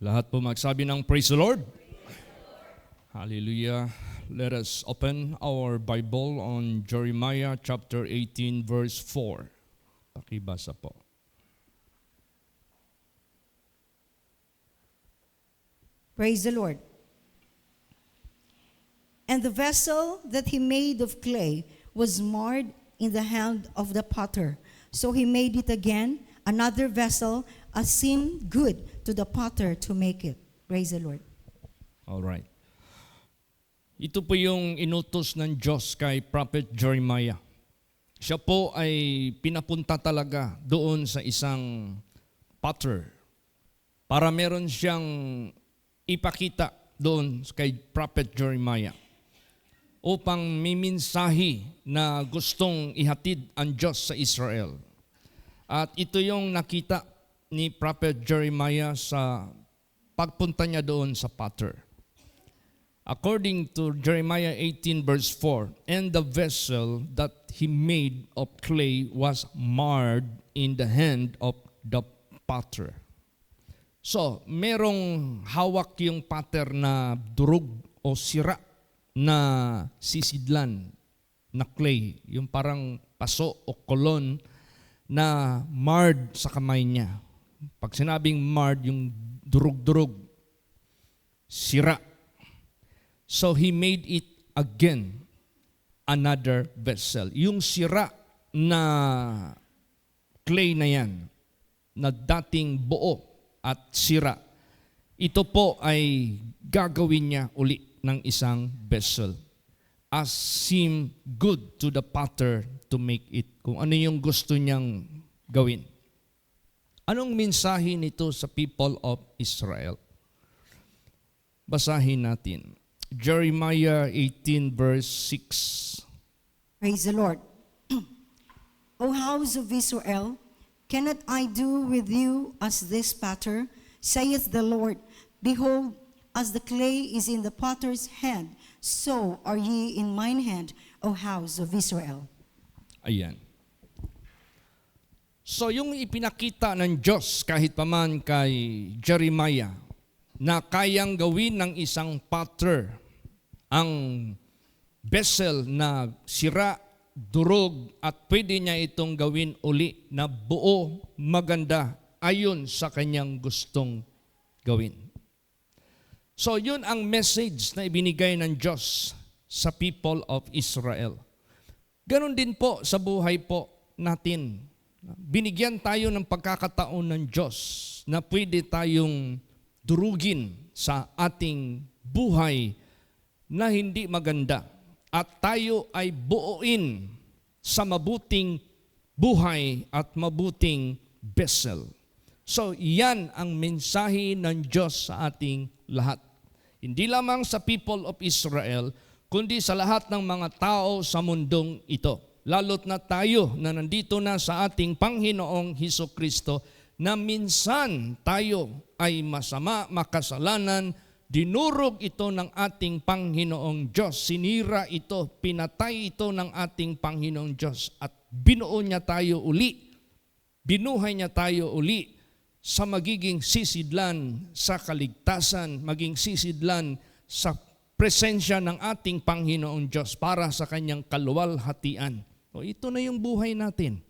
Lahat po magsabi ng praise the Lord. Hallelujah. Let us open our Bible on Jeremiah chapter 18 verse 4. Pakibasa po. Praise the Lord. And the vessel that he made of clay was marred in the hand of the potter. So he made it again, another vessel, as seemed good to the potter to make it. Praise the Lord. All right. Ito po yung inutos ng Diyos kay Prophet Jeremiah. Siya po ay pinapunta talaga doon sa isang potter para meron siyang ipakita doon kay Prophet Jeremiah upang may mensahe na gustong ihatid ang Diyos sa Israel. At ito yung nakita ni Prophet Jeremiah sa pagpunta niya doon sa potter. According to Jeremiah 18 verse 4, and the vessel that he made of clay was marred in the hand of the potter. So, merong hawak yung potter na durog o sira na sisidlan na clay, yung parang paso o kolon na marred sa kamay niya. Pag sinabing marred, yung durug-durug, sira. So he made it again another vessel. Yung sira na clay na yan, na dating buo at sira, ito po ay gagawin niya uli ng isang vessel as seemed good to the potter to make it. Kung ano yung gusto niyang gawin. Anong mensahe nito sa people of Israel? Basahin natin. Jeremiah 18 verse 6. Praise the Lord. O house of Israel, cannot I do with you as this potter, saith the Lord? Behold, as the clay is in the potter's hand, so are ye in mine hand, O house of Israel. Ayan. So yung ipinakita ng Diyos kahit paman kay Jeremiah na kayang gawin ng isang potter ang vessel na sira, durog at pwede niya itong gawin uli na buo, maganda ayon sa kanyang gustong gawin. So yun ang message na ibinigay ng Diyos sa people of Israel. Ganon din po sa buhay po natin. Binigyan tayo ng pagkakataon ng Diyos na pwede tayong durugin sa ating buhay na hindi maganda at tayo ay buuin sa mabuting buhay at mabuting vessel. So yan ang mensahe ng Diyos sa ating lahat. Hindi lamang sa people of Israel, kundi sa lahat ng mga tao sa mundong ito. Lalo't na tayo na nandito na sa ating Panginoong Hesukristo na minsan tayo ay masama, makasalanan, dinurog ito ng ating Panginoong Diyos. Sinira ito, pinatay ito ng ating Panginoong Diyos at binuo niya tayo uli. Binuhay niya tayo uli sa magiging sisidlan sa kaligtasan, maging sisidlan sa presensya ng ating Panginoong Diyos para sa kanyang kaluwalhatian. O ito na yung buhay natin.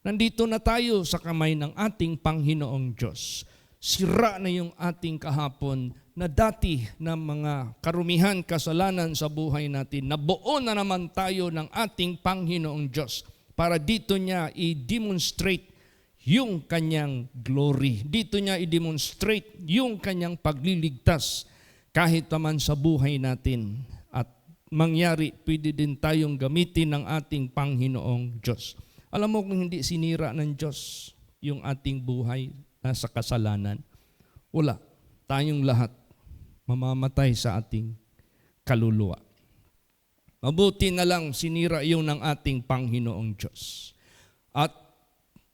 Nandito na tayo sa kamay ng ating Panginoong Diyos. Sira na yung ating kahapon na dati na mga karumihan, kasalanan sa buhay natin. Nabuo na naman tayo ng ating Panginoong Diyos para dito niya i-demonstrate yung kanyang glory. Dito niya i-demonstrate yung kanyang pagliligtas kahit naman sa buhay natin. At mangyari, pwede din tayong gamitin ng ating Panginoong Diyos. Alam mo kung hindi sinira ng Diyos yung ating buhay sa kasalanan, wala. Tayong lahat mamamatay sa ating kaluluwa. Mabuti na lang sinira yung ng ating Panginoong Diyos. At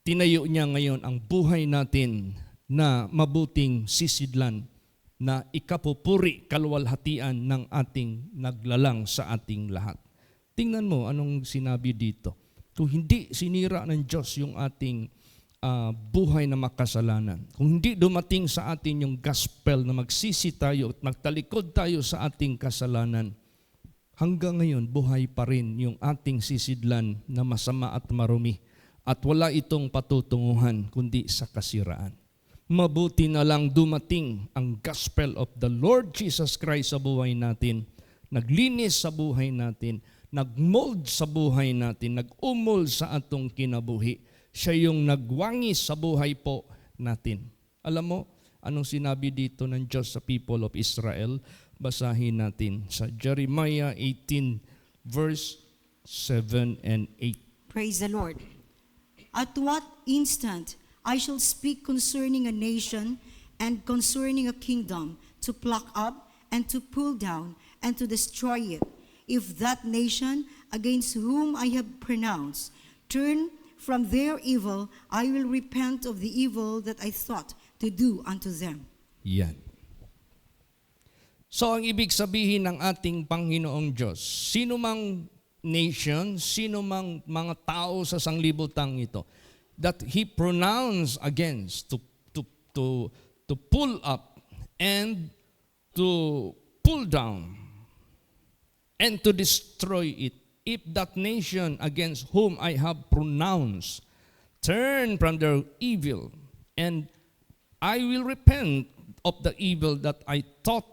tinayo niya ngayon ang buhay natin na mabuting sisidlan na ikapupuri kaluwalhatian ng ating naglalang sa ating lahat. Tingnan mo anong sinabi dito. Kung hindi sinira ng Diyos yung ating buhay na makasalanan. Kung hindi dumating sa atin yung gospel na magsisi tayo at magtalikod tayo sa ating kasalanan, hanggang ngayon buhay pa rin yung ating sisidlan na masama at marumi at wala itong patutunguhan kundi sa kasiraan. Mabuti na lang dumating ang gospel of the Lord Jesus Christ sa buhay natin, naglinis sa buhay natin, nagmold sa buhay natin, nag-umol sa atong kinabuhi. Siya yung nagwangis sa buhay po natin. Alam mo, anong sinabi dito ng Diyos sa people of Israel? Basahin natin sa Jeremiah 18 verse 7 and 8. Praise the Lord. At what instant I shall speak concerning a nation and concerning a kingdom, to pluck up and to pull down and to destroy it. If that nation against whom I have pronounced turn from their evil, I will repent of the evil that I thought to do unto them. Yan. So ang ibig sabihin ng ating Panginoong Diyos, sino mang nation, sino mang mga tao sa sanglibutang ito, that He pronounced against to pull up and to pull down and to destroy it. If that nation against whom I have pronounced turn from their evil, and I will repent of the evil that I thought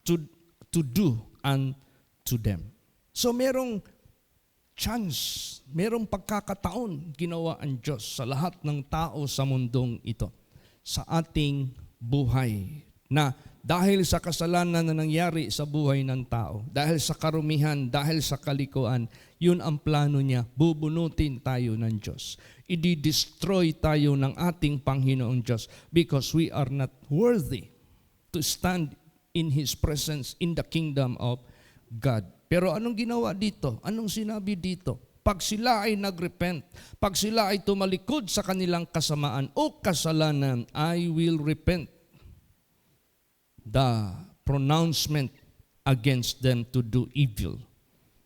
to do unto them. So merong chance, merong pagkakataon ginawa ang Diyos sa lahat ng tao sa mundong ito, sa ating buhay, na dahil sa kasalanan na nangyari sa buhay ng tao, dahil sa karumihan, dahil sa kalikuan, yun ang plano niya, bubunutin tayo ng Diyos. I-destroy tayo ng ating Panginoong Diyos because we are not worthy to stand in His presence in the kingdom of God. Pero anong ginawa dito? Anong sinabi dito? Pag sila ay nagrepent, pag sila ay tumalikod sa kanilang kasamaan o kasalanan, I will repent the pronouncement against them to do evil.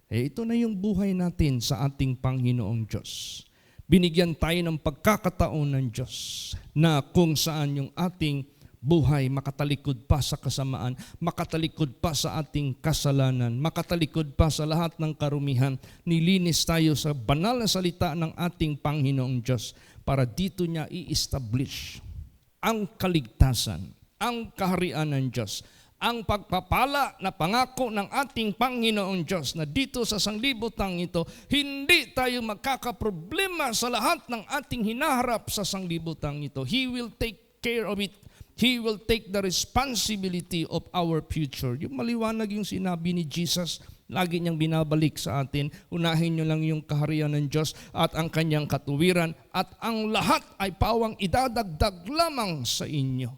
Ito na yung buhay natin sa ating Panginoong Diyos. Binigyan tayo ng pagkakataon ng Diyos na kung saan yung ating buhay makatalikod pa sa kasamaan, makatalikod pa sa ating kasalanan, makatalikod pa sa lahat ng karumihan. Nilinis tayo sa banal na salita ng ating Panginoong Diyos para dito niya i-establish ang kaligtasan, ang kaharian ng Diyos, ang pagpapala na pangako ng ating Panginoong Diyos na dito sa sanglibutang ito, hindi tayo magkakaproblema sa lahat ng ating hinaharap sa sanglibutang ito. He will take care of it. He will take the responsibility of our future. Yung maliwanag yung sinabi ni Jesus, lagi niyang binabalik sa atin, unahin niyo lang yung kaharian ng Diyos at ang kanyang katuwiran at ang lahat ay pawang idadagdag lamang sa inyo.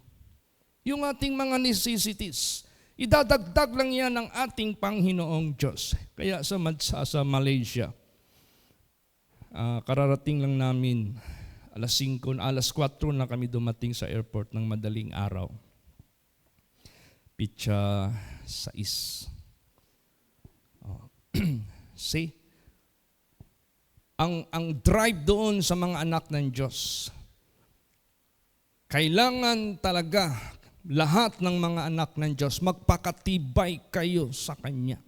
Yung ating mga necessities, idadagdag lang yan ng ating Panginoong Diyos. Kaya sa Malaysia, kararating lang namin, alas 4 na kami dumating sa airport ng madaling araw. Pitsa 6. See? Ang drive doon sa mga anak ng Diyos, kailangan talaga lahat ng mga anak ng Diyos, magpakatibay kayo sa Kanya.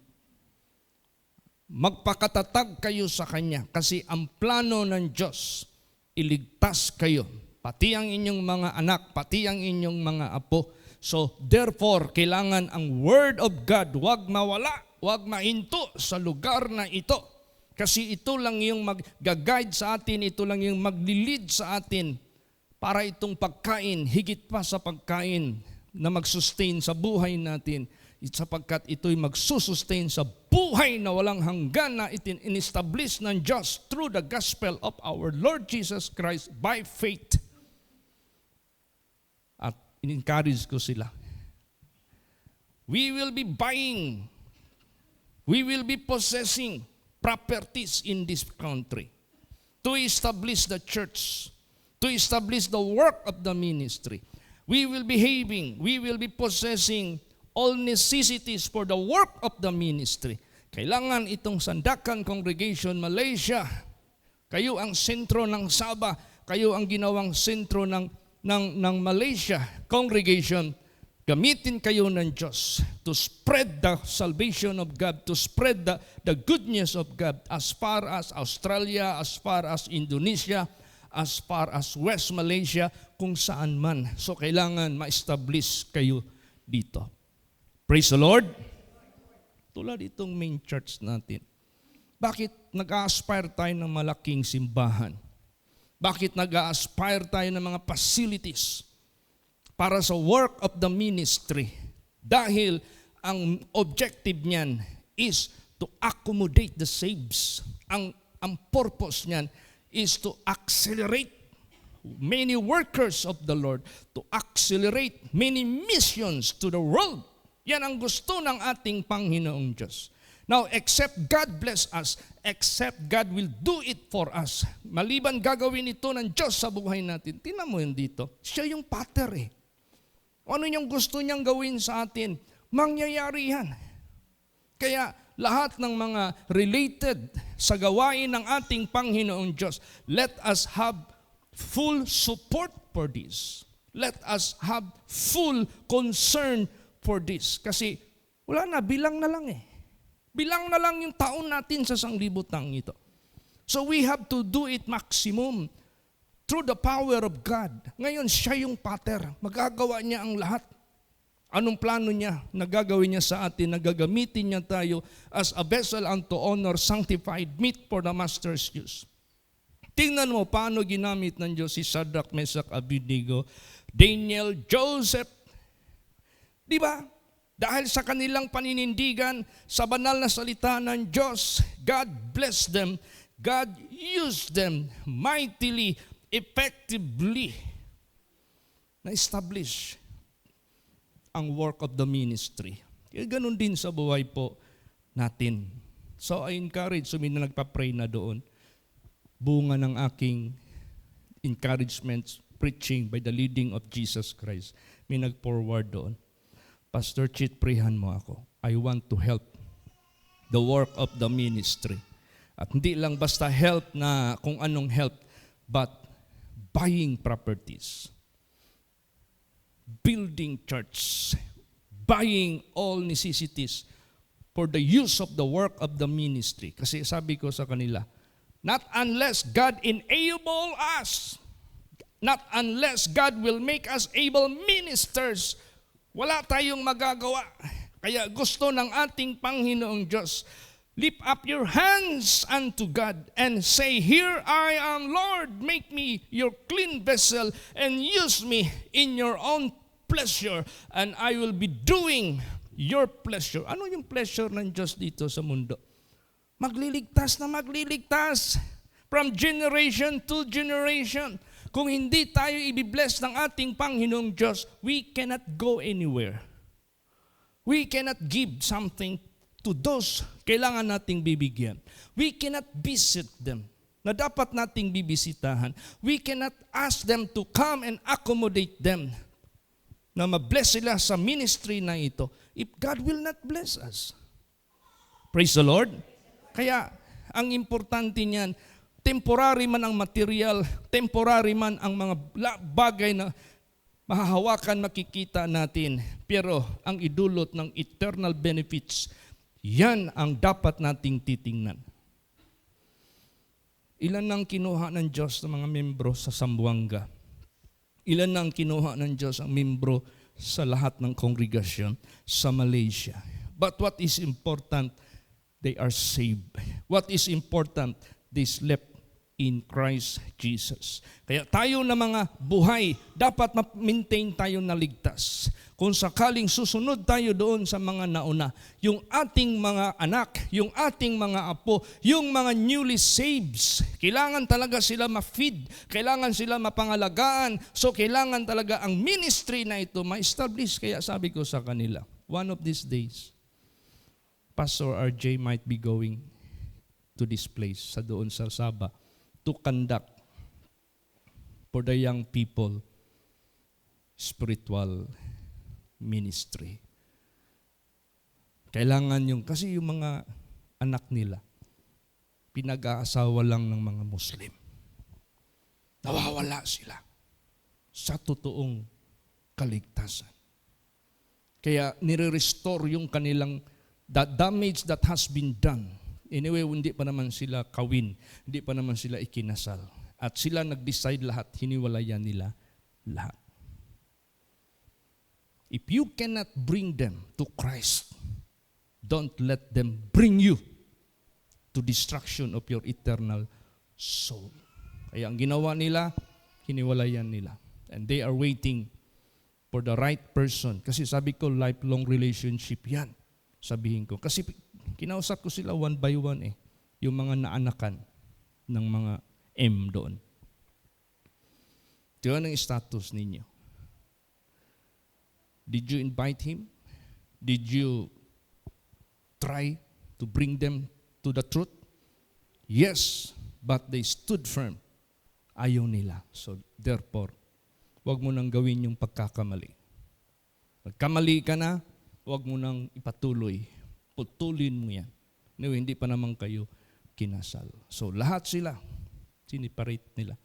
Magpakatatag kayo sa Kanya kasi ang plano ng Diyos, iligtas kayo, pati ang inyong mga anak, pati ang inyong mga apo. So therefore, kailangan ang Word of God wag mawala, wag mahinto sa lugar na ito. Kasi ito lang yung mag-guide sa atin, ito lang yung maglilid sa atin para itong pagkain, higit pa sa pagkain na mag-sustain sa buhay natin, sapagkat ito'y magsusustain sa buhay na walang hanggan na in-establish ng Diyos through the gospel of our Lord Jesus Christ by faith. At in-encourage ko sila. We will be buying, we will be possessing properties in this country to establish the church, to establish the work of the ministry. We will be having, we will be possessing all necessities for the work of the ministry. Kailangan itong Sandakan Congregation Malaysia, kayo ang sentro ng Sabah, kayo ang ginawang sentro ng Malaysia congregation, gamitin kayo ng Diyos to spread the salvation of God, to spread the good news of God as far as Australia, as far as Indonesia, as far as West Malaysia, kung saan man. So kailangan ma-establish kayo dito. Praise the Lord. Tulad itong main church natin. Bakit nag-a-aspire tayo ng malaking simbahan? Bakit nag-a-aspire tayo ng mga facilities para sa work of the ministry? Dahil ang objective niyan is to accommodate the saves. Ang purpose niyan is to accelerate many workers of the Lord, to accelerate many missions to the world. Yan ang gusto ng ating Panginoong Diyos. Now, except God bless us, except God will do it for us. Maliban gagawin ito ng Diyos sa buhay natin. Tingnan mo yun dito. Siya yung pattern eh. Ano yung gusto niyang gawin sa atin? Mangyayari yan. Kaya lahat ng mga related sa gawain ng ating Panginoong Diyos, let us have full support for this. Let us have full concern for this. Kasi wala na, bilang na lang eh. Bilang na lang yung taon natin sa sanglibutang ito. So we have to do it maximum through the power of God. Ngayon, siya yung pattern. Magagawa niya ang lahat. Anong plano niya? Nagagawin niya sa atin, nagagamitin niya tayo as a vessel unto honor, sanctified, meet for the master's use. Tingnan mo paano ginamit ng Diyos si Shadrach, Meshach, Abednego, Daniel, Joseph. Di ba? Dahil sa kanilang paninindigan sa banal na salita ng Diyos, God blessed them, God used them mightily, effectively, na-establish ang work of the ministry. Kaya ganun din sa buhay po natin. So I encourage sumi na nagpa-pray na doon. Bunga ng aking encouragement, preaching by the leading of Jesus Christ. May nag-forward doon. Pastor Chit, prayhan mo ako. I want to help the work of the ministry. At hindi lang basta help na kung anong help, but buying properties, building church, buying all necessities for the use of the work of the ministry. Kasi sabi ko sa kanila, not unless God enable us, not unless God will make us able ministers, wala tayong magagawa. Kaya gusto ng ating Panginoong Diyos, lift up your hands unto God and say, here I am, Lord, make me your clean vessel and use me in your own pleasure and I will be doing your pleasure. Ano yung pleasure ng Diyos dito sa mundo? Magliligtas na magliligtas from generation to generation. Kung hindi tayo ibibless ng ating Panginoong Diyos, we cannot go anywhere. We cannot give something to those kailangan nating bibigyan. We cannot visit them na dapat nating bibisitahan. We cannot ask them to come and accommodate them na mabless sila sa ministry na ito if God will not bless us. Praise the Lord. Kaya ang importante niyan, temporary man ang material, temporary man ang mga bagay na mahahawakan, makikita natin. Pero ang idulot ng eternal benefits, yan ang dapat nating titingnan. Ilan ang kinuha ng Diyos ng mga membro sa Zamboanga? Ilan ang kinuha ng Diyos ang membro sa lahat ng kongregasyon sa Malaysia? But what is important, they are saved. What is important, they slept in Christ Jesus. Kaya tayo na mga buhay, dapat ma-maintain tayo na ligtas. Kung sakaling susunod tayo doon sa mga nauna, yung ating mga anak, yung ating mga apo, yung mga newly saved, kailangan talaga sila ma-feed, kailangan sila mapangalagaan, so kailangan talaga ang ministry na ito ma-establish. Kaya sabi ko sa kanila, one of these days, Pastor RJ might be going to this place, sa doon sa Sabah, to conduct for the young people spiritual ministry. Kailangan yung, kasi yung mga anak nila, pinag-aasawa lang ng mga Muslim. nawawala sila sa totoong kaligtasan. Kaya nire-restore yung kanilang the damage that has been done. Anyway, hindi pa naman sila kawin, hindi pa naman sila ikinasal. At sila nag-decide lahat, hiniwalayan nila lahat. If you cannot bring them to Christ, don't let them bring you to destruction of your eternal soul. Kaya ang ginawa nila, hiniwalayan nila. And they are waiting for the right person. Kasi sabi ko, lifelong relationship yan. Sabihin ko. Kasi kinausap ko sila one by one yung mga naanakan ng mga M doon. Ito ang status ninyo. Did you invite him? Did you try to bring them to the truth? Yes, but they stood firm. Ayaw nila. So therefore, huwag mo nang gawin yung pagkakamali. Pagkamali ka na, huwag mo nang ipatuloy. Putulin mo yan. No, hindi pa naman kayo kinasal. So lahat sila, siniparate nila.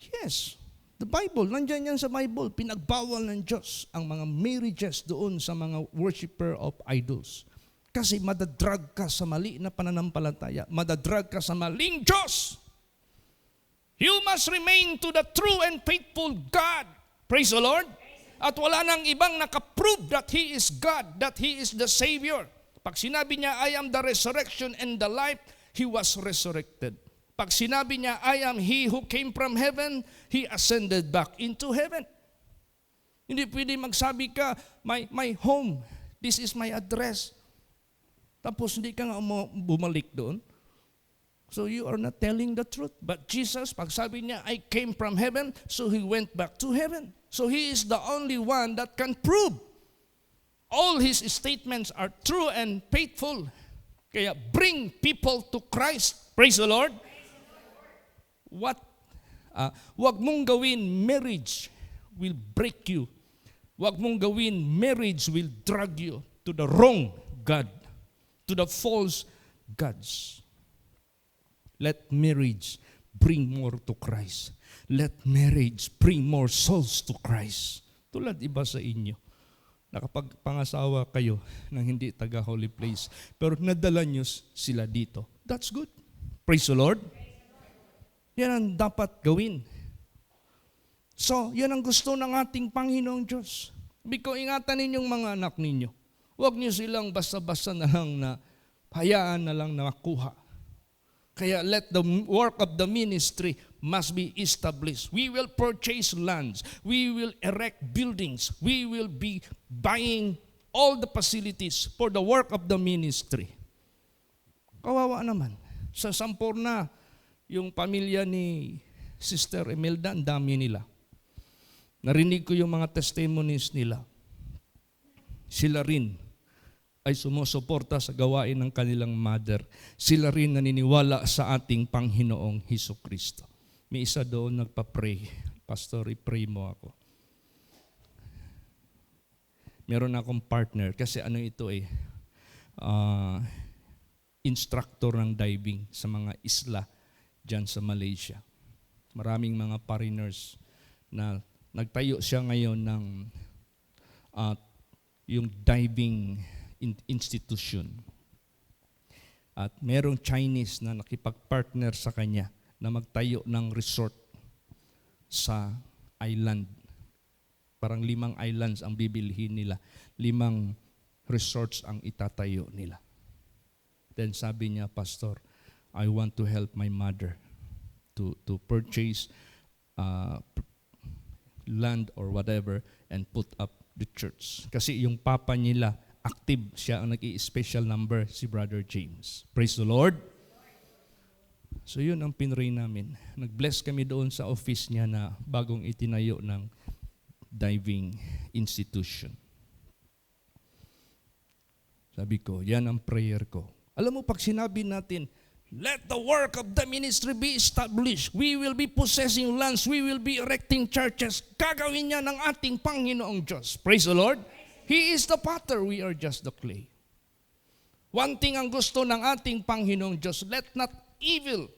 Yes, the Bible, nandyan yan sa Bible, pinagbawal ng Diyos ang mga marriages doon sa mga worshiper of idols. Kasi madadrag ka sa mali na pananampalataya, madadrag ka sa maling Diyos. You must remain to the true and faithful God. Praise the Lord. At wala nang ibang nakaprove that He is God, that He is the Savior. Pag sinabi niya, I am the resurrection and the life, He was resurrected. Pag sinabi niya, I am He who came from heaven, He ascended back into heaven. Hindi pwede magsabi ka, my home, this is my address. Tapos hindi ka nga bumalik doon. So you are not telling the truth. But Jesus, pag sabi niya, I came from heaven, so He went back to heaven. So He is the only one that can prove all His statements are true and faithful. Kaya bring people to Christ. Praise the Lord. Wag mong gawin marriage will break you. Wag mong gawin marriage will drag you to the wrong God, to the false gods. Let marriage bring more to Christ. Let marriage bring more souls to Christ. Tulad iba sa inyo, nakapagpangasawa kayo ng hindi taga holy place, pero nadala nyo sila dito. That's good. Praise the Lord. Yan ang dapat gawin. So, yan ang gusto ng ating Panginoong Diyos. Biko, ingatan ninyong mga anak ninyo. Huwag niyo silang basta-basta na lang na hayaan na lang na makuha. Kaya let the work of the ministry must be established. We will purchase lands. We will erect buildings. We will be buying all the facilities for the work of the ministry. Kawawa naman. Sa Sampurna, yung pamilya ni Sister Imelda, ang dami nila. Narinig ko yung mga testimonies nila. Sila rin ay sumusuporta sa gawain ng kanilang mother. Sila rin naniniwala sa ating Panginoong Hesukristo. May isa doon nagpa-pray. Pastor, i-pray mo ako. Meron akong partner kasi instructor ng diving sa mga isla dyan sa Malaysia. Maraming mga foreigners na nagtayo siya ngayon ng yung diving institution. At merong Chinese na nakipag-partner sa kanya na magtayo ng resort sa island. Parang 5 islands ang bibilhin nila. 5 resorts ang itatayo nila. Then sabi niya, Pastor, I want to help my mother to purchase land or whatever and put up the church. Kasi yung papa nila, active siya ang nag-i-special number, si Brother James. Praise the Lord. So yun ang pinray namin. Nag-bless kami doon sa office niya na bagong itinayo ng diving institution. Sabi ko, yan ang prayer ko. Alam mo, pag sinabi natin, let the work of the ministry be established. We will be possessing lands. We will be erecting churches. Gagawin niya ng ating Panginoong Diyos. Praise the Lord. He is the potter. We are just the clay. One thing ang gusto ng ating Panginoong Diyos, let not evil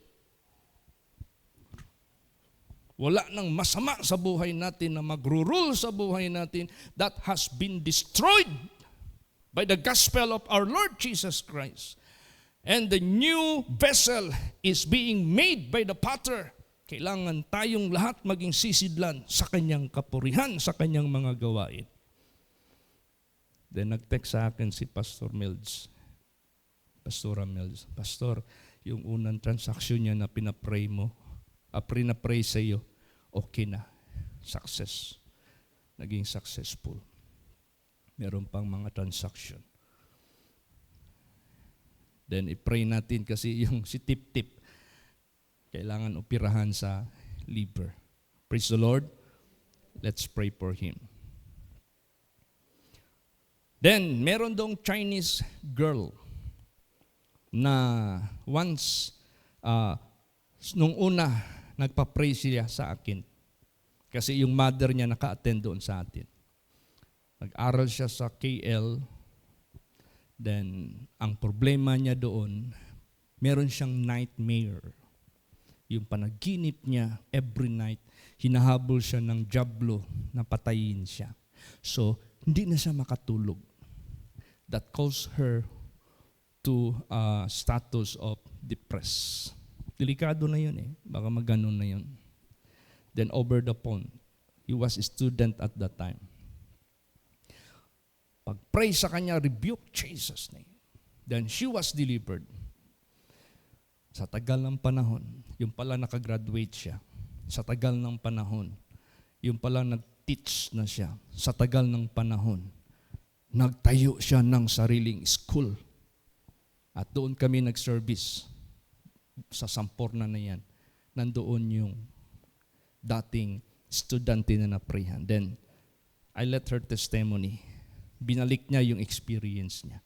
Wala nang masama sa buhay natin na magro-rule sa buhay natin that has been destroyed by the gospel of our Lord Jesus Christ. And the new vessel is being made by the potter. Kailangan tayong lahat maging sisidlan sa kanyang kapurihan, sa kanyang mga gawain. Then nag-text sa akin si Pastora Melz, Pastor, yung unang transaction niya na pinapray mo, na-pray sa iyo, okay na. Success. Naging successful. Meron pang mga transaction. Then i-pray natin kasi yung si Tip-Tip, kailangan operahan sa liver. Praise the Lord. Let's pray for him. Then, meron dong Chinese girl na once, nung una, nagpa-pray siya sa akin. Kasi yung mother niya naka-attend doon sa atin. Nag-aral siya sa KL. Then, ang problema niya doon, meron siyang nightmare. Yung panaginip niya, every night, hinahabol siya ng diablo na patayin siya. So, hindi na siya makatulog. That caused her to status of depressed. Delikado na yun eh. Baka maganon na yun. Then over the phone, he was a student at that time. Pag-pray sa kanya, rebuke Jesus' name. Then she was delivered. Sa tagal ng panahon, yung pala nakagraduate siya. Sa tagal ng panahon, yung pala nag-teach na siya. Sa tagal ng panahon, nagtayo siya ng sariling school. At doon kami nag-service. Sa Samporna na yan, nandoon yung dating estudyante na naprayhan. Then, I let her testimony. Binalik niya yung experience niya.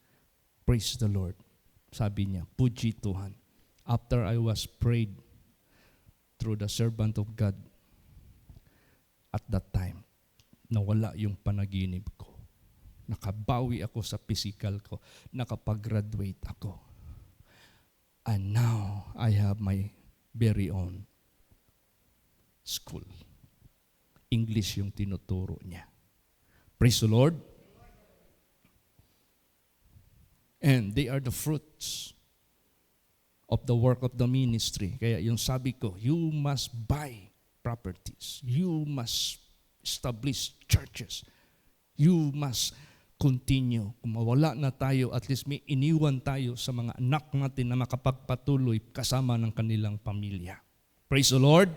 Praise the Lord. Sabi niya, puji Tuhan. After I was prayed through the servant of God, at that time, nawala yung panaginip ko. Nakabawi ako sa physical ko. Nakapag-graduate ako. And now, I have my very own school. English yung tinuturo niya. Praise the Lord. And they are the fruits of the work of the ministry. Kaya yung sabi ko, you must buy properties. You must establish churches. You must continue. Kung mawala na tayo, at least may iniwan tayo sa mga anak natin na makapagpatuloy kasama ng kanilang pamilya. Praise the Lord.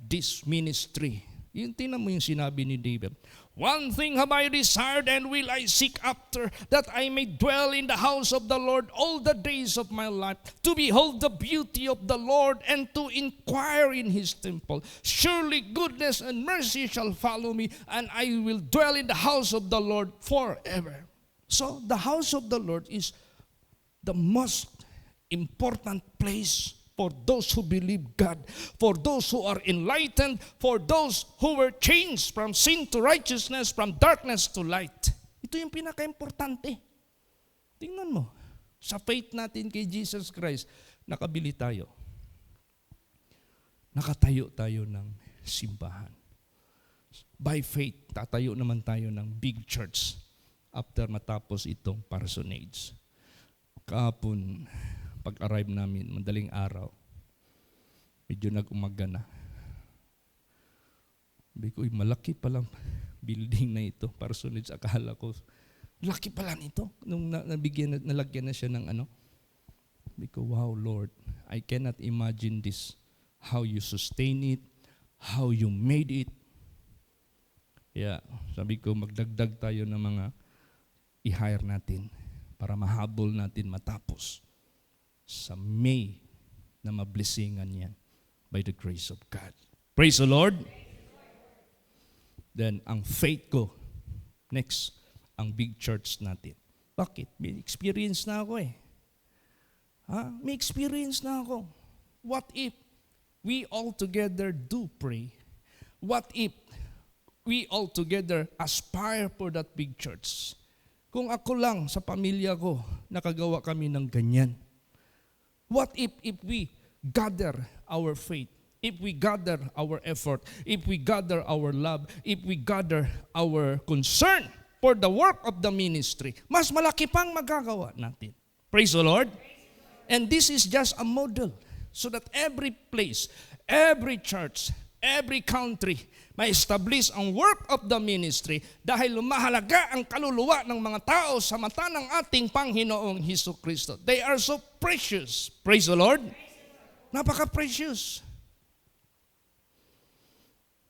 This ministry. Yung tingnan mo yung sinabi ni David. One thing have I desired and will I seek after, that I may dwell in the house of the Lord all the days of my life, to behold the beauty of the Lord and to inquire in His temple. Surely goodness and mercy shall follow me, and I will dwell in the house of the Lord forever. So the house of the Lord is the most important place for those who believe God, for those who are enlightened, for those who were changed from sin to righteousness, from darkness to light. Ito yung pinaka-importante. Tingnan mo, sa faith natin kay Jesus Christ, nakabili tayo. Nakatayo tayo ng simbahan. By faith, tatayo naman tayo ng big church after matapos itong parsonage. Kahapon, pag-arrive namin, madaling araw, medyo nag-umaga na. Sabi ko, malaki palang building na ito. Parsonage, akala ko, laki pala nito. Nung nalagyan na siya ng ano. Sabi ko, wow, Lord, I cannot imagine this. How you sustain it, how you made it. Yeah, sabi ko, magdagdag tayo ng mga i-hire natin para mahabol natin matapos sa May na mablessingan yan by the grace of God. Praise the Lord. Then, ang faith ko, next, ang big church natin. Bakit? May experience na ako eh. May experience na ako. What if we all together do pray? What if we all together aspire for that big church? Kung ako lang sa pamilya ko, nakagawa kami ng ganyan. What if we gather our faith? if we gather our effort, if we gather our love, if we gather our concern for the work of the ministry, mas malaki pang magagawa natin. Praise the Lord. And this is just a model so that every place, every church, every country may establish ang work of the ministry dahil lumahalaga ang kaluluwa ng mga tao sa mata ng ating Panginoong Hesukristo. They are so precious. Praise the Lord. Napaka-precious.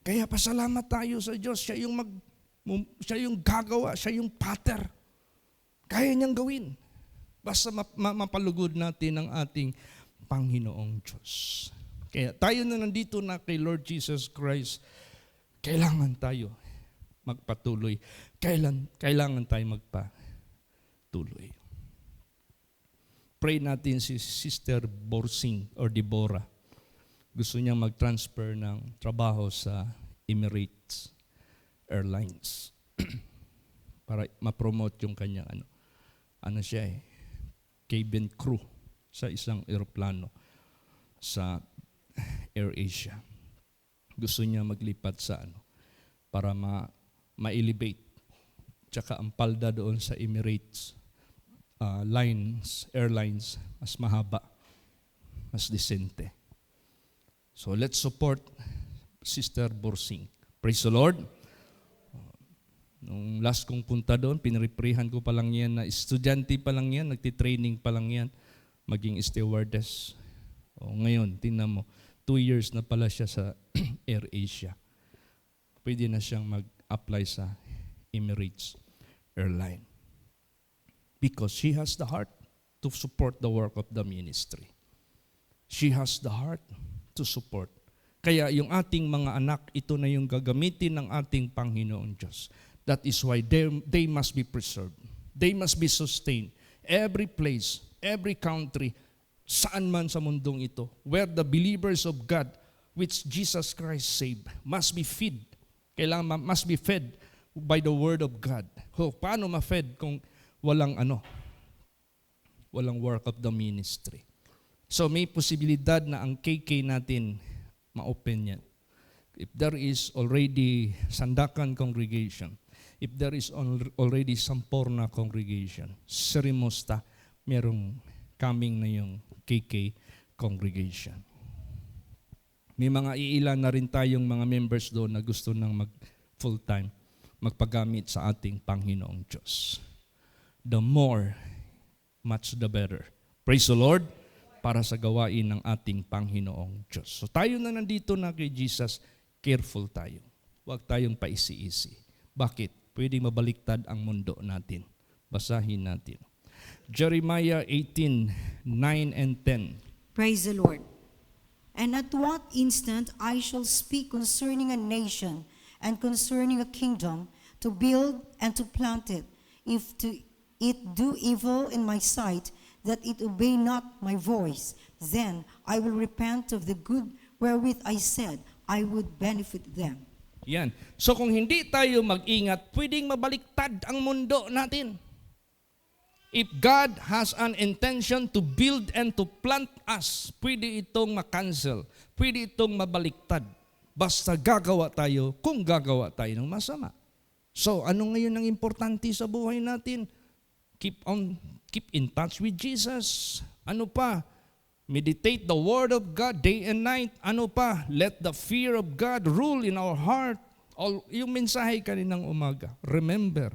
Kaya pasalamat tayo sa Diyos. Siya yung gagawa, siya yung pattern. Kaya niyang gawin. Basta mapalugod natin ang ating Panginoong Diyos. Kaya tayo na nandito na kay Lord Jesus Christ, kailangan tayo magpatuloy. Kailangan tayo magpatuloy. Pray natin si Sister Borsing or Deborah. Gusto niya mag-transfer ng trabaho sa Emirates Airlines para ma-promote yung kanyang cabin crew sa isang eroplano sa AirAsia. Gusto niya maglipat sa para ma-elevate. Tsaka ang palda doon sa Emirates Airlines, mas mahaba, mas desente. So let's support Sister Borsing. Praise the Lord. Nung last kong punta doon, piniriprehan ko pa lang yan na estudyante pa lang yan, nagtitraining pa lang yan, maging stewardess. Ngayon, tingnan mo, 2 years na pala siya sa AirAsia. Pwede na siyang mag-apply sa Emirates Airline. Because she has the heart to support the work of the ministry. She has the heart to support. Kaya yung ating mga anak, ito na yung gagamitin ng ating Panginoon Diyos. That is why they must be preserved. They must be sustained. Every place, every country, saan man sa mundong ito, where the believers of God, which Jesus Christ saved, must be fed. Must be fed by the Word of God. Paano ma-fed kung walang work of the ministry? So may posibilidad na ang KK natin ma-open yan. If there is already Sandakan congregation, if there is already Samporna congregation, Serimusta, merong coming na yung KK congregation. May mga iilan na rin tayong mga members doon na gusto nang mag-full-time, magpagamit sa ating Panginoong Diyos. The more, much the better. Praise the Lord, para sa gawain ng ating Panginoong Diyos. So tayo na nandito na kay Jesus, careful tayo. Huwag tayong paisi-isi. Bakit? Pwedeng mabaliktad ang mundo natin. Basahin natin. Jeremiah 18:9 and 10. Praise the Lord. And at what instant I shall speak concerning a nation and concerning a kingdom, to build and to plant it, if it do evil in my sight, that it obey not my voice, then I will repent of the good wherewith I said I would benefit them. Yan. So kung hindi tayo mag-ingat, pwedeng mabaliktad ang mundo natin. If God has an intention to build and to plant us, pwede itong makancel, pwede itong mabaliktad. Basta gagawa tayo kung gagawa tayo ng masama. So ano ngayon ang importante sa buhay natin? Keep in touch with Jesus. Ano pa? Meditate the Word of God day and night. Ano pa? Let the fear of God rule in our heart. Yung mensahe kaninang umaga. Remember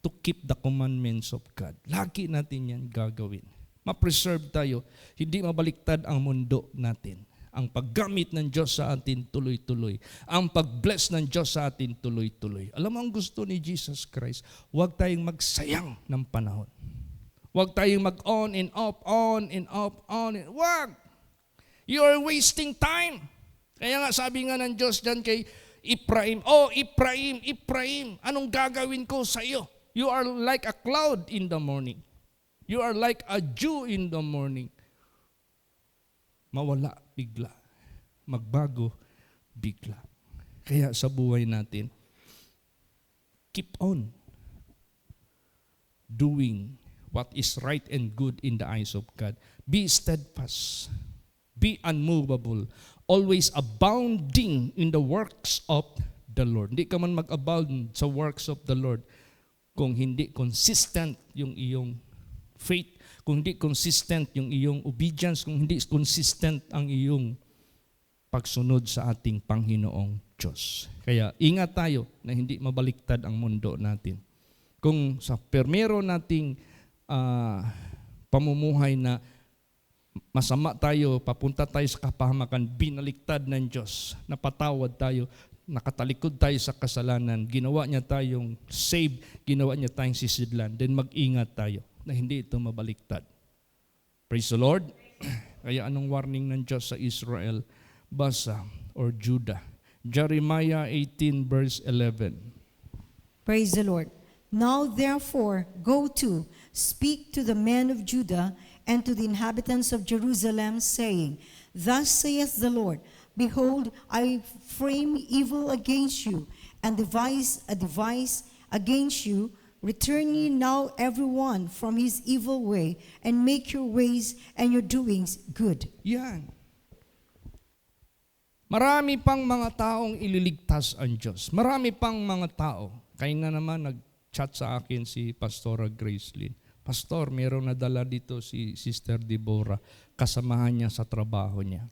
to keep the commandments of God. Lagi natin yan gagawin. Ma-preserve tayo. Hindi mabaliktad ang mundo natin. Ang paggamit ng Diyos sa atin tuloy-tuloy. Ang pag-bless ng Diyos sa atin tuloy-tuloy. Alam mo ang gusto ni Jesus Christ? Huwag tayong magsayang ng panahon. Huwag tayong mag-on and off, on and off, on and... Huwag! You are wasting time. Kaya nga sabi nga ng Diyos dyan kay Ephraim, Ephraim, anong gagawin ko sa iyo? You are like a cloud in the morning. You are like a dew in the morning. Mawala bigla. Magbago bigla. Kaya sa buhay natin, keep on doing what is right and good in the eyes of God. Be steadfast. Be unmovable. always abounding in the works of the Lord. Hindi ka man mag-abound sa works of the Lord kung hindi consistent yung iyong faith, kung hindi consistent yung iyong obedience, kung hindi consistent ang iyong pagsunod sa ating Panginoong Diyos. Kaya ingat tayo na hindi mabaliktad ang mundo natin. Kung sa permero nating pamumuhay na masama tayo, papunta tayo sa kapahamakan, binaliktad ng Diyos, napatawad tayo, nakatalikod tayo sa kasalanan, ginawa niya tayong save, ginawa niya tayong sisidlan, then mag-ingat tayo na hindi ito mabaliktad. Praise the Lord. Kaya anong warning ng Diyos sa Israel? Basa or Judah. Jeremiah 18 verse 11. Praise the Lord. Now therefore go to, speak to the men of Judah and to the inhabitants of Jerusalem, saying, Thus saith the Lord, Behold, I frame evil against you, and devise a device against you. Return ye now every one from his evil way, and make your ways and your doings good. Yan. Marami pang mga taong ililigtas ang Diyos. Marami pang mga tao. Kaya na naman nag-chat sa akin si Pastora Grace Lynn. Pastor, mayroong nadala dito si Sister Deborah. Kasamahan niya sa trabaho niya.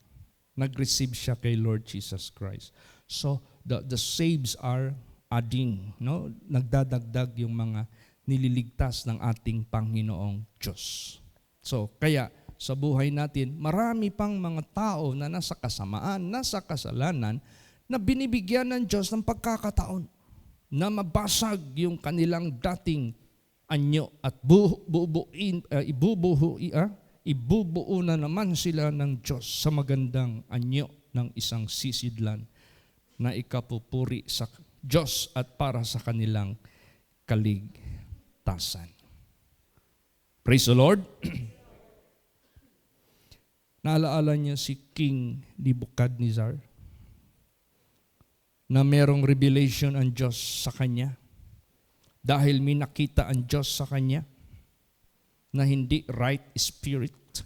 Nag-receive siya kay Lord Jesus Christ. So, the saves are adding. No? Nagdadagdag yung mga nililigtas ng ating Panginoong Diyos. So, kaya sa buhay natin, marami pang mga tao na nasa kasamaan, nasa kasalanan, na binibigyan ng Diyos ng pagkakataon na mabasag yung kanilang dating anyo at ibubuo na naman sila ng Diyos sa magandang anyo ng isang sisidlan na ikapupuri sa Diyos at para sa kanilang kaligtasan. Praise the Lord. Naalaala niya si King Nebuchadnezzar na merong revelation ang Diyos sa kanya dahil may nakita ang Diyos sa kanya na hindi right spirit.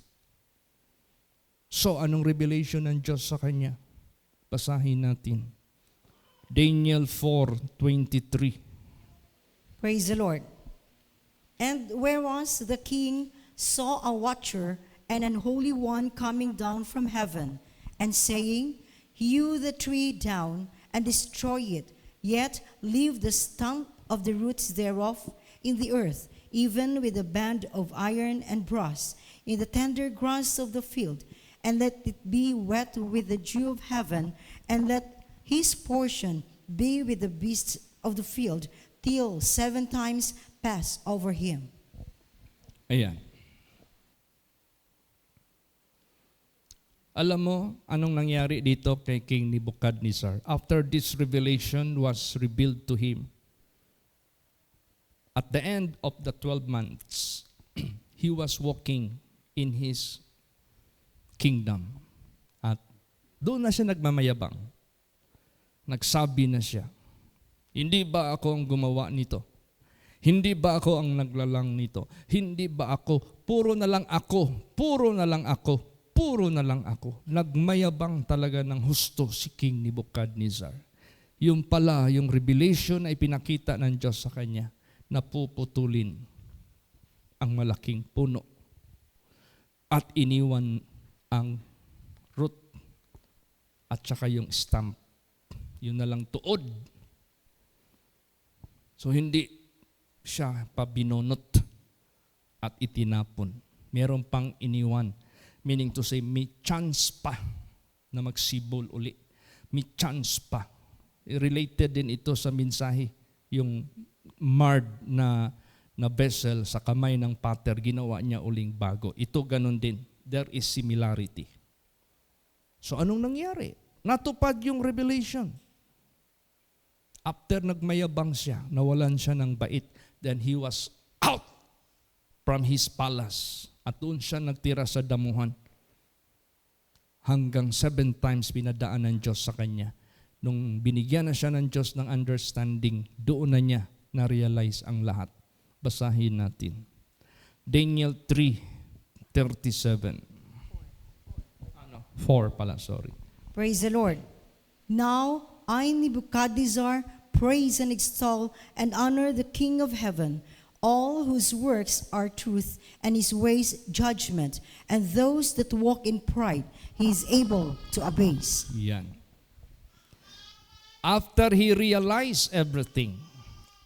So, anong revelation ng Diyos sa kanya? Basahin natin. Daniel 4:23. Praise the Lord. And whereas the king saw a watcher and an holy one coming down from heaven, and saying, Hew the tree down and destroy it, yet leave the stump of the roots thereof in the earth, even with a band of iron and brass, in the tender grass of the field, and let it be wet with the dew of heaven, and let his portion be with the beasts of the field, till 7 times pass over him. Ayan. Alam mo, anong nangyari dito kay King Nebuchadnezzar? After this revelation was revealed to him, at the end of the 12 months, he was walking in his kingdom. At doon na siya nagmamayabang. Nagsabi na siya, hindi ba ako ang gumawa nito? Hindi ba ako ang naglalang nito? Hindi ba ako? Puro na lang ako. Puro na lang ako. Puro na lang ako. Nagmayabang talaga ng husto si King Nebuchadnezzar. Yung pala, yung revelation ay pinakita ng Diyos sa kanya na puputulin ang malaking puno at iniwan ang root at saka yung stump. Yun na lang tuod. So hindi siya pabinonot at itinapon. Meron pang iniwan. Meaning to say, may chance pa na magsibol uli. May chance pa. Related din ito sa mensahe. Yung marred na vessel sa kamay ng potter, ginawa niya uling bago. Ito ganun din. There is similarity. So anong nangyari? Natupad yung revelation. After nagmayabang siya, nawalan siya ng bait, then he was out from his palace. At doon siya nagtira sa damuhan. Hanggang 7 times pinadaan ng Diyos sa kanya. Nung binigyan na siya ng Diyos ng understanding, doon na niya na-realize ang lahat. Basahin natin. Daniel 3:37. 4 pala, sorry. Praise the Lord. Now I, Nebuchadnezzar, praise and extol and honor the King of heaven, all whose works are truth and his ways judgment, and those that walk in pride he is able to abase. Yan. After he realized everything,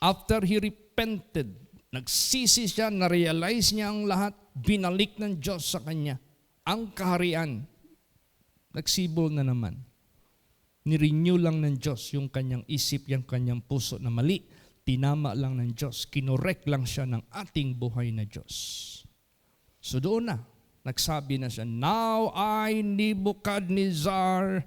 after he repented, nagsisi siya, na-realize niya ang lahat, binalik ng Diyos sa kanya ang kaharian. Nagsibol na naman. Nirenew lang ng Diyos yung kanyang isip, yung kanyang puso na mali. Tinama lang ng Diyos. Kinorek lang siya ng ating buhay na Diyos. So doon na, nagsabi na siya, Now I, Nebuchadnezzar,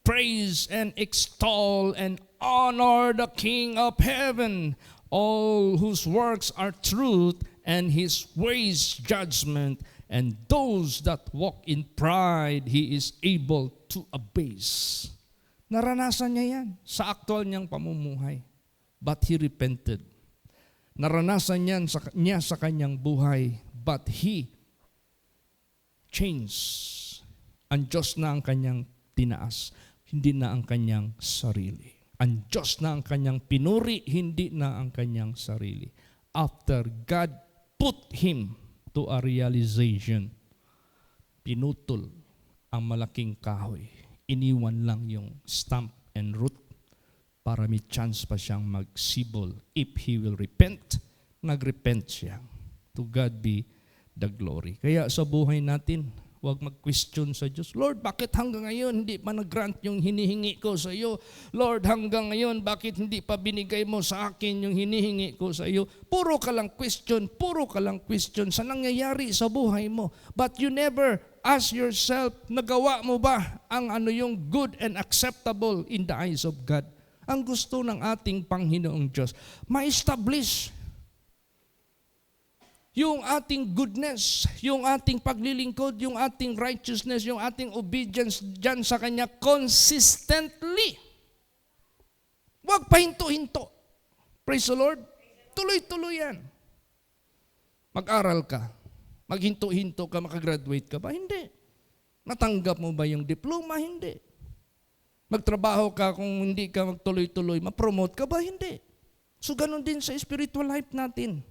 praise and extol and honor the King of heaven, all whose works are truth and his ways judgment, and those that walk in pride he is able to abase. Naranasan niya yan sa aktual niyang pamumuhay. But he repented. Naranasan niya sa kanyang buhay, but he changed. Ang Diyos na ang kanyang tinaas, hindi na ang kanyang sarili. Ang Diyos na ang kanyang pinuri, hindi na ang kanyang sarili. After God put him to a realization, pinutol ang malaking kahoy. Iniwan lang yung stump and root para may chance pa siyang magsibol. If he will repent, nagrepent siya. To God be the glory. Kaya sa buhay natin, huwag mag-question sa Diyos, Lord, bakit hanggang ngayon hindi pa nag-grant yung hinihingi ko sa iyo? Lord, hanggang ngayon, bakit hindi pa binigay mo sa akin yung hinihingi ko sa iyo? Puro ka lang question sa nangyayari sa buhay mo. But you never ask yourself, nagawa mo ba ang yung good and acceptable in the eyes of God? Ang gusto ng ating Panginoong Diyos, ma-establish yung ating goodness, yung ating paglilingkod, yung ating righteousness, yung ating obedience dyan sa Kanya consistently. Huwag pahinto-hinto. Praise the Lord. Tuloy-tuloy yan. Mag-aral ka. Maghinto-hinto ka, makagraduate ka ba? Hindi. Natanggap mo ba yung diploma? Hindi. Magtrabaho ka kung hindi ka magtuloy-tuloy, ma-promote ka ba? Hindi. So ganun din sa spiritual life natin.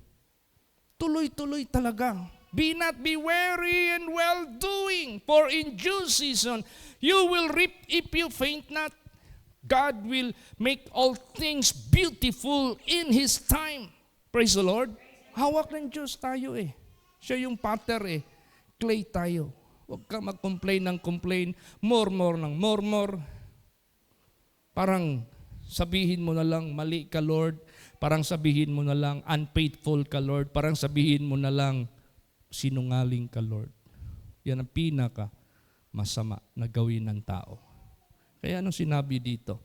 Tuloy-tuloy talaga. Be not be weary and well-doing, for in due season you will reap if you faint not. God will make all things beautiful in His time. Praise the Lord. Hawak ng Diyos tayo eh. Siya yung potter eh. Clay tayo. Huwag ka mag-complain ng complain. More ng more. Parang sabihin mo na lang, mali ka Lord. Parang sabihin mo na lang, unfaithful ka Lord. Parang sabihin mo na lang, sinungaling ka Lord. Yan ang pinaka masama na gawin ng tao. Kaya anong sinabi dito?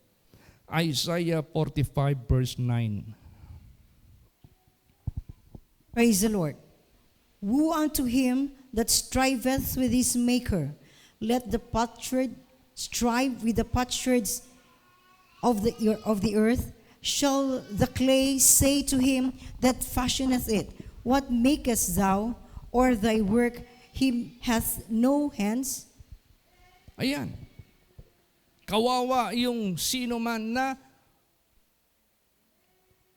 Isaiah 45 verse 9. Praise the Lord. Woe unto him that striveth with his maker. Let the potsherd strive with the potsherds of the earth. Shall the clay say to him that fashioneth it, What makest thou? Or thy work him hath no hands? Ayan. Kawawa yung sino man na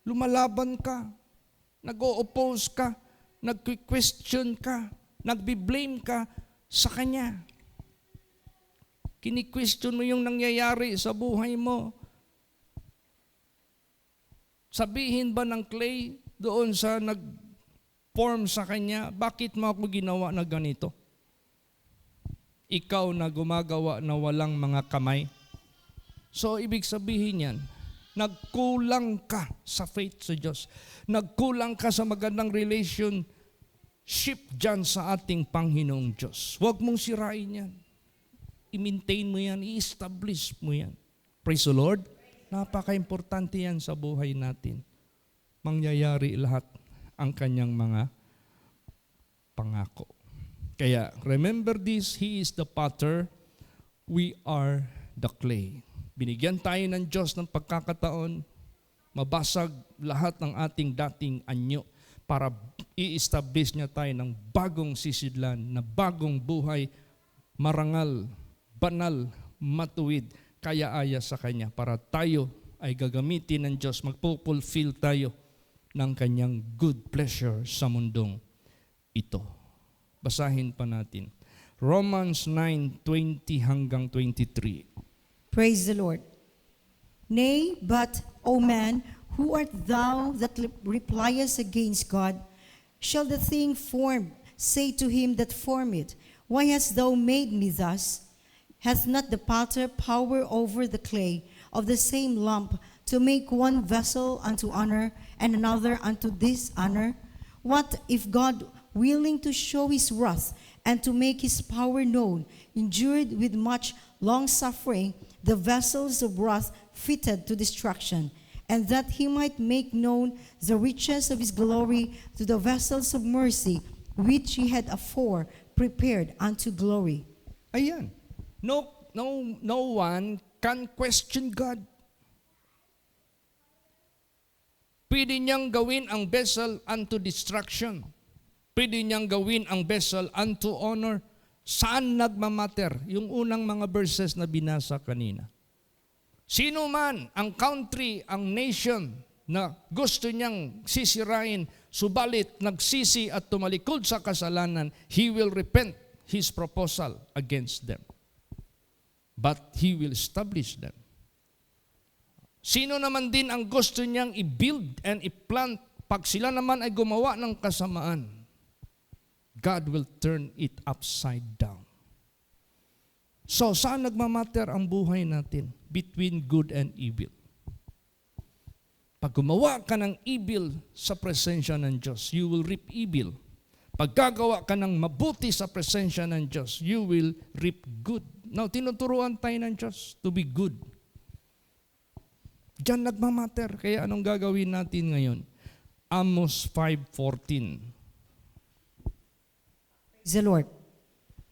lumalaban ka, nag-o-oppose ka, nag-question ka, nagbi-blame ka sa kanya. Kini-question mo yung nangyayari sa buhay mo. Sabihin ba ng clay doon sa nag-form sa kanya, bakit mo ako ginawa na ganito? Ikaw na gumagawa na walang mga kamay. So, ibig sabihin yan, nagkulang ka sa faith sa Diyos. Nagkulang ka sa magandang relationship dyan sa ating Panginoong Diyos. Huwag mong sirain yan. I-maintain mo yan, i-establish mo yan. Praise the Lord. Napaka-importante yan sa buhay natin. Mangyayari lahat ang kanyang mga pangako. Kaya, remember this, He is the potter, we are the clay. Binigyan tayo ng Diyos ng pagkakataon, mabasag lahat ng ating dating anyo para i-establish niya tayo ng bagong sisidlan, na bagong buhay, marangal, banal, matuwid, kaya-aya sa Kanya para tayo ay gagamitin ng Diyos, magpupulfill tayo ng Kanyang good pleasure sa mundong ito. Basahin pa natin. Romans 9:20 hanggang 23. Praise the Lord. Nay, but, O man, who art thou that repliest against God? Shall the thing formed say to him that formed it, Why hast thou made me thus? Hath not the potter power over the clay of the same lump to make one vessel unto honor and another unto dishonor? What if God, willing to show his wrath and to make his power known, endured with much long-suffering the vessels of wrath fitted to destruction, and that he might make known the riches of his glory to the vessels of mercy, which he had afore prepared unto glory. Ayan. No one can question God. Pwede niyang gawin ang vessel unto destruction. Pwede niyang gawin ang vessel unto honor. Saan nagmamatter? Yung unang mga verses na binasa kanina. Sino man ang country, ang nation na gusto niyang sisirain, subalit nagsisi at tumalikod sa kasalanan, he will repent his proposal against them. But he will establish them. Sino naman din ang gusto niyang i-build and i-plant, pag sila naman ay gumawa ng kasamaan, God will turn it upside down. So, saan nagmamatter ang buhay natin? Between good and evil. Pag gumawa ka ng evil sa presensya ng Diyos, you will reap evil. Pag gagawa ka ng mabuti sa presensya ng Diyos, you will reap good. Now, tinuturuan tayo ng Diyos to be good. Diyan nagmamatter. Kaya anong gagawin natin ngayon? Amos 5:14. Praise the Lord.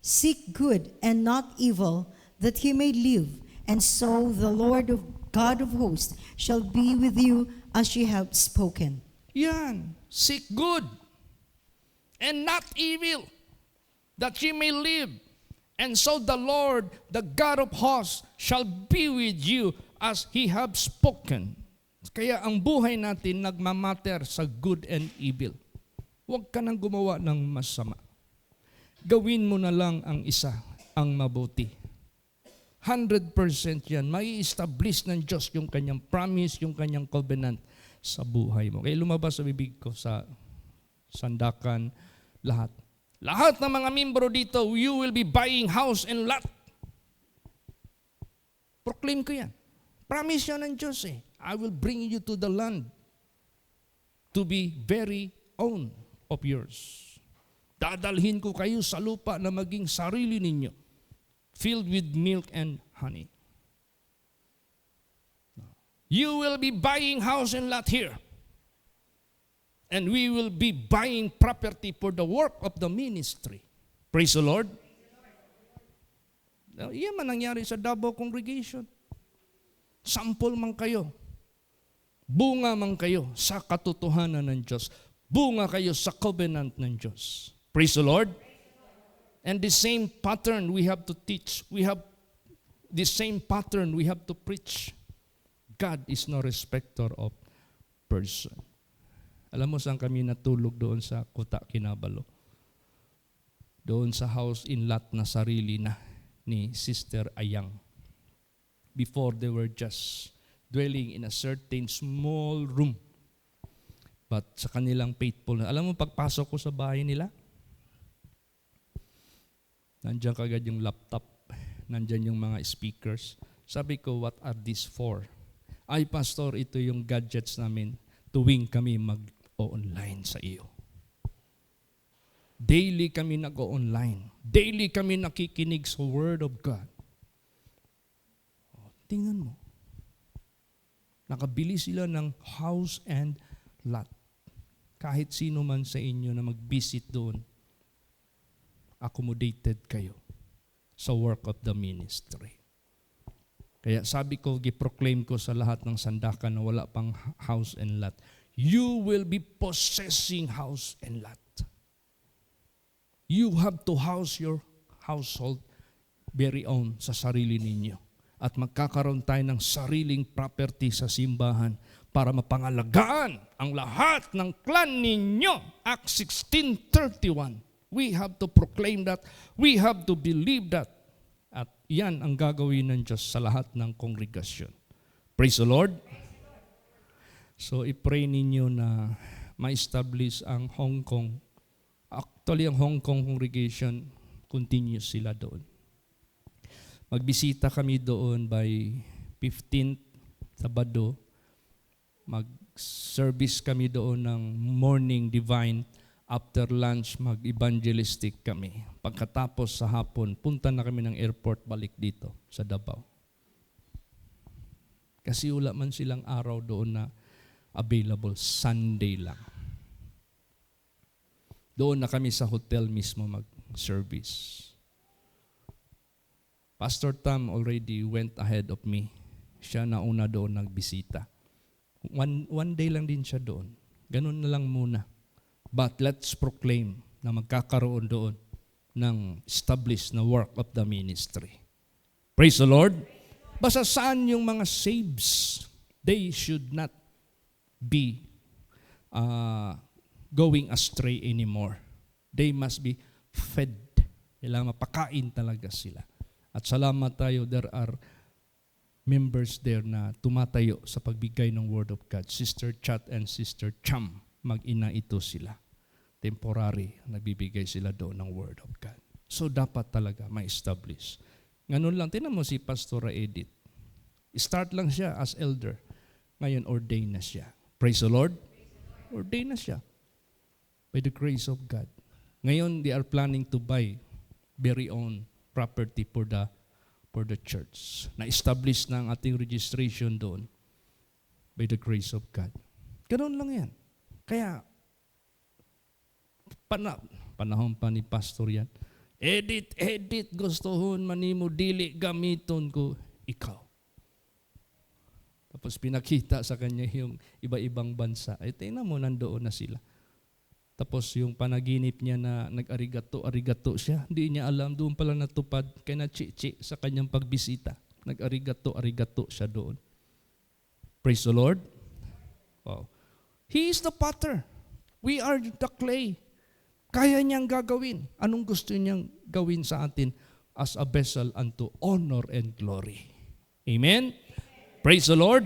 Seek good and not evil, that he may live, and so the Lord of God of hosts shall be with you as ye have spoken. Yan. Seek good and not evil, that ye may live. And so the Lord, the God of hosts, shall be with you as he have spoken. Kaya ang buhay natin nagmamatter sa good and evil. Huwag ka nang gumawa ng masama. Gawin mo na lang ang isa, ang mabuti. 100% yan. Mai-establish ng Diyos yung kanyang promise, yung kanyang covenant sa buhay mo. Kaya lumabas sa bibig ko sa sandakan, lahat. Lahat ng mga membro dito, you will be buying house and lot. Proclaim ko yan. Promise yan ng Diyos eh. I will bring you to the land to be very own of yours. Dadalhin ko kayo sa lupa na maging sarili ninyo, filled with milk and honey. You will be buying house and lot here. And we will be buying property for the work of the ministry. Praise the Lord. Yan man nangyari sa Davao Congregation. Sample man kayo. Bunga man kayo sa katotohanan ng Diyos. Bunga kayo sa covenant ng Diyos. Praise the Lord. And the same pattern we have to teach. We have the same pattern we have to preach. God is no respecter of person. Alam mo saan kami natulog doon sa Kuta, Kinabalo? Doon sa house in lot na sarili na ni Sister Ayang. Before they were just dwelling in a certain small room. But sa kanilang faithfulness. Alam mo, pagpasok ko sa bahay nila, nandiyan kagad yung laptop, nandiyan yung mga speakers. Sabi ko, what are these for? Ay, Pastor, ito yung gadgets namin tuwing kami mag-online sa iyo. Daily kami nag-online. Daily kami nakikinig sa Word of God. Tingnan mo. Nakabili sila ng house and lot. Kahit sino man sa inyo na mag-visit doon, accommodated kayo sa work of the ministry. Kaya sabi ko, giproclaim ko sa lahat ng sandakan na wala pang house and lot. You will be possessing house and lot. You have to house your household very own sa sarili ninyo. At magkakaroon tayo ng sariling property sa simbahan para mapangalagaan ang lahat ng clan ninyo. Acts 16:31. We have to proclaim that. We have to believe that. At yan ang gagawin ng Diyos sa lahat ng kongregasyon. Praise the Lord. So i-pray ninyo na ma-establish ang Hong Kong. Actually, ang Hong Kong congregation, continuous sila doon. Magbisita kami doon by 15th, Sabado. Mag-service kami doon ng morning divine. After lunch, mag-evangelistic kami. Pagkatapos sa hapon, punta na kami ng airport balik dito sa Davao. Kasi wala man silang araw doon na available, Sunday lang. Doon na kami sa hotel mismo mag-service. Pastor Tam already went ahead of me. Siya na una doon nagbisita. One day lang din siya doon. Ganun na lang muna. But let's proclaim na magkakaroon doon ng established na work of the ministry. Praise the Lord. Basta saan yung mga saves, they should not be going astray anymore. They must be fed. Kailangan mapakain talaga sila. At salamat tayo, there are members there na tumatayo sa pagbigay ng Word of God. Sister Chat and Sister Cham, mag-ina ito sila. Temporary, nagbibigay sila doon ng Word of God. So dapat talaga ma-establish. Ganun lang, tinan mo si Pastora Edith. Start lang siya as elder. Ngayon, ordained na siya. Praise the Lord. Ordained na siya. By the grace of God. Ngayon, they are planning to buy very own property for the church. Na-establish na ang ating registration doon by the grace of God. Ganun lang yan. Kaya, panahon pa ni Pastor yan. Edit, gustuhon manimo, dili gamiton ko, ikaw. Tapos pinakita sa kanya yung iba-ibang bansa. Ay, tingnan mo, nandoon na sila. Tapos yung panaginip niya na nag-arigato siya, hindi niya alam, doon pala natupad, kaya na-chichi sa kanyang pagbisita. Nag-arigato siya doon. Praise the Lord. Wow. He is the potter. We are the clay. Kaya niyang gagawin. Anong gusto niyang gawin sa atin as a vessel unto honor and glory. Amen? Praise the Lord.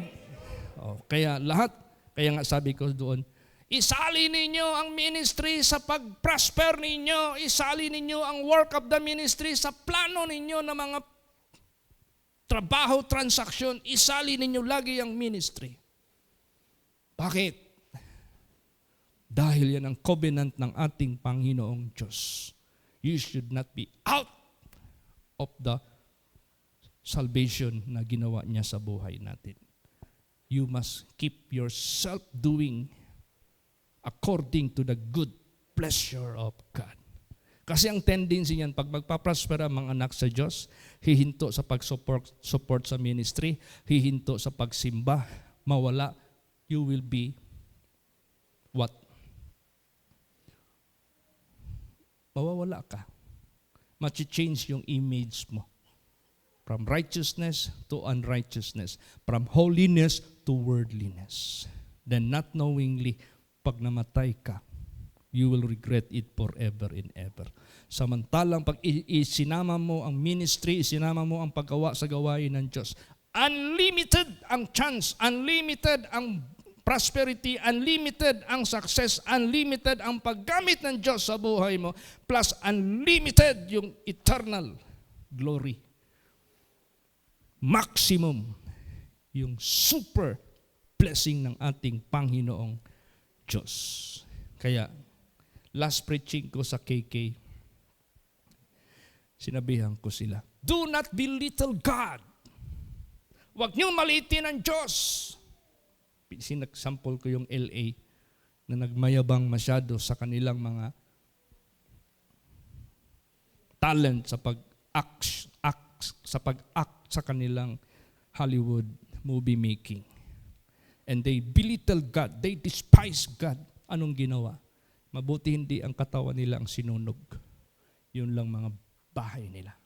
Oh, kaya nga sabi ko doon, isali ninyo ang ministry sa pag-prosper ninyo. Isali ninyo ang work of the ministry sa plano ninyo na mga trabaho, transaksyon. Isali ninyo lagi ang ministry. Bakit? Dahil yan ang covenant ng ating Panginoong Diyos. You should not be out of the salvation na ginawa niya sa buhay natin. You must keep yourself doing according to the good pleasure of God. Kasi ang tendency niyan, pag magpaprosper ang mga anak sa Diyos, hihinto sa pag-support sa ministry, hihinto sa pagsimba, mawala, you will be what? Mawawala ka. Machi-change yung image mo. From righteousness to unrighteousness. From holiness to worldliness. Then not knowingly, pag namatay ka, you will regret it forever and ever. Samantalang pag isinama mo ang ministry, isinama mo ang paggawa sa gawain ng Diyos, unlimited ang chance, unlimited ang prosperity, unlimited ang success, unlimited ang paggamit ng Diyos sa buhay mo, plus unlimited yung eternal glory. Maximum yung super blessing ng ating Panginoong Diyos. Kaya, last preaching ko sa KK, sinabihan ko sila, do not belittle God. Huwag niyong maliitin ang Diyos. Sinagsample ko yung LA na nagmayabang masyado sa kanilang mga talent sa pag-act sa kanilang Hollywood movie making. And they belittle God. They despise God. Anong ginawa? Mabuti hindi ang katawan nila ang sinunog. Yun lang mga bahay nila.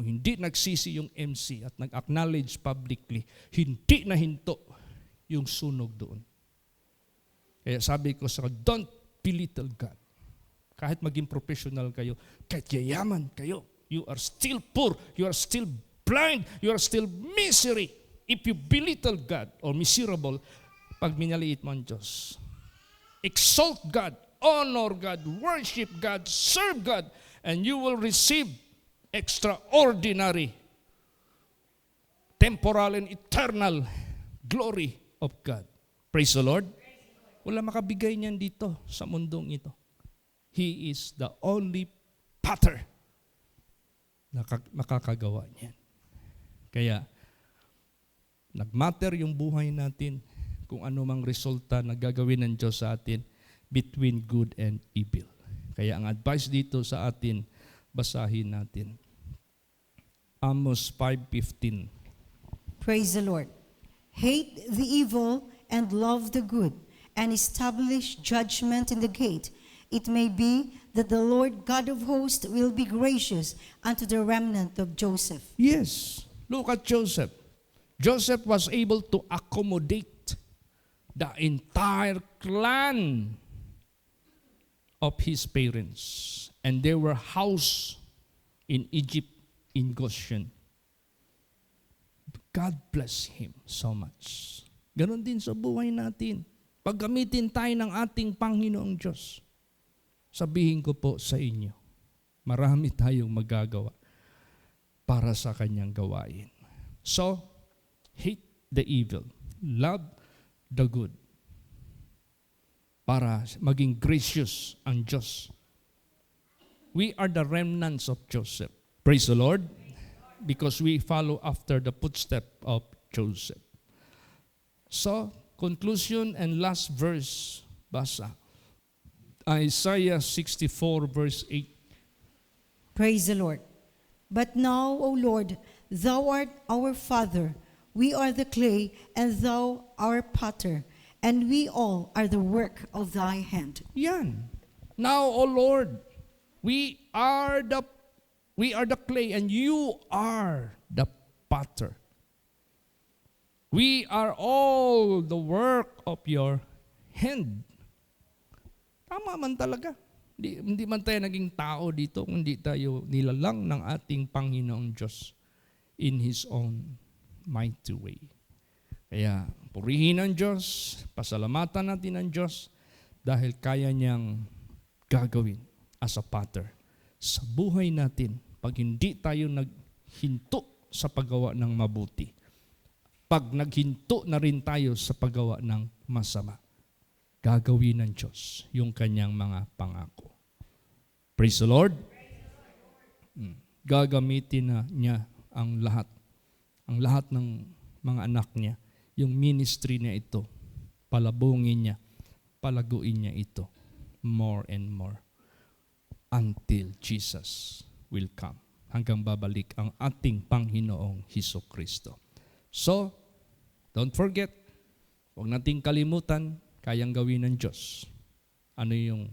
kung hindi nagsisi yung MC at nag-acknowledge publicly, hindi na hinto yung sunog doon. Kaya sabi ko sa don't belittle God. Kahit maging professional kayo, kahit yayaman kayo, you are still poor, you are still blind, you are still misery. If you belittle God or miserable, pag minaliit mo ang Diyos. Exalt God, honor God, worship God, serve God, and you will receive extraordinary, temporal and eternal glory of God. Praise the Lord. Wala makabigay niyan dito sa mundong ito. He is the only potter na makakagawa niyan. Kaya, nagmatter yung buhay natin kung ano mang resulta na gagawin ng Diyos sa atin between good and evil. Kaya ang advice dito sa atin, basahin natin. Amos 5:15. Praise the Lord. Hate the evil and love the good, and establish judgment in the gate. It may be that the Lord God of hosts will be gracious unto the remnant of Joseph. Yes, look at Joseph. Joseph was able to accommodate the entire clan of his parents. And they were housed in Egypt, in Goshen. God bless him so much. Ganon din sa buhay natin. Paggamitin tayo ng ating Panginoong Diyos. Sabihin ko po sa inyo, marami tayong magagawa para sa kanyang gawain. So, hate the evil. Love the good. Para maging gracious ang Diyos. We are the remnants of Joseph. Praise the Lord. Because we follow after the footstep of Joseph. So, conclusion and last verse, basa. Isaiah 64 verse 8. Praise the Lord. But now, O Lord, thou art our Father. We are the clay, and thou our potter, and we all are the work of thy hand. Yan. Now, O Lord, we are the clay, and you are the potter. We are all the work of your hand. Tama man talaga. Hindi man tayo naging tao dito, hindi tayo nilalang ng ating Panginoong Diyos in His own mighty way. Kaya, purihin ang Diyos, pasalamatan natin ang Diyos dahil kaya niyang gagawin as a potter sa buhay natin pag hindi tayo naghinto sa paggawa ng mabuti. Pag naghinto na rin tayo sa paggawa ng masama, gagawin ng Diyos yung kanyang mga pangako. Praise the Lord. Gagamitin na niya ang lahat ng mga anak niya, yung ministry niya ito, palabungin niya, palaguin niya ito, more and more, until Jesus will come, hanggang babalik ang ating Panginoong Hesukristo. So, don't forget, huwag nating kalimutan, kayang gawin ng Diyos. Ano yung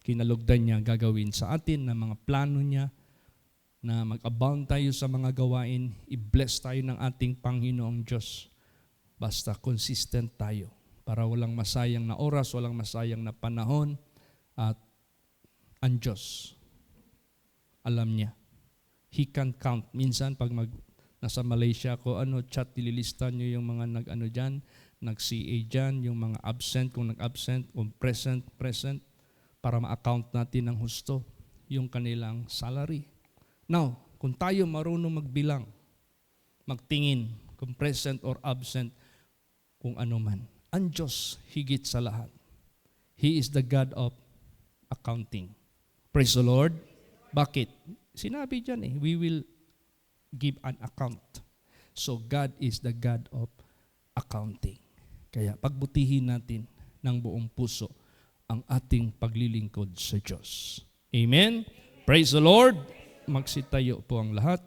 kinalugdan niya gagawin sa atin, na mga plano niya, na mag-abound tayo sa mga gawain, i-bless tayo ng ating Panginoong Diyos. Basta consistent tayo para walang masayang na oras, walang masayang na panahon, at ang Diyos, alam niya. He can count. Minsan pag nasa Malaysia ko, chat, nililista niyo yung mga nag-CA dyan, yung mga absent, kung nag-absent, kung present, para ma-account natin ng husto yung kanilang salary. Now, kung tayo marunong magbilang, magtingin, kung present or absent, kung ano man, ang Diyos higit sa lahat. He is the God of accounting. Praise the Lord. Bakit? Sinabi dyan we will give an account. So God is the God of accounting. Kaya pagbutihin natin ng buong puso ang ating paglilingkod sa Diyos. Amen? Praise the Lord. Magsitayo po ang lahat.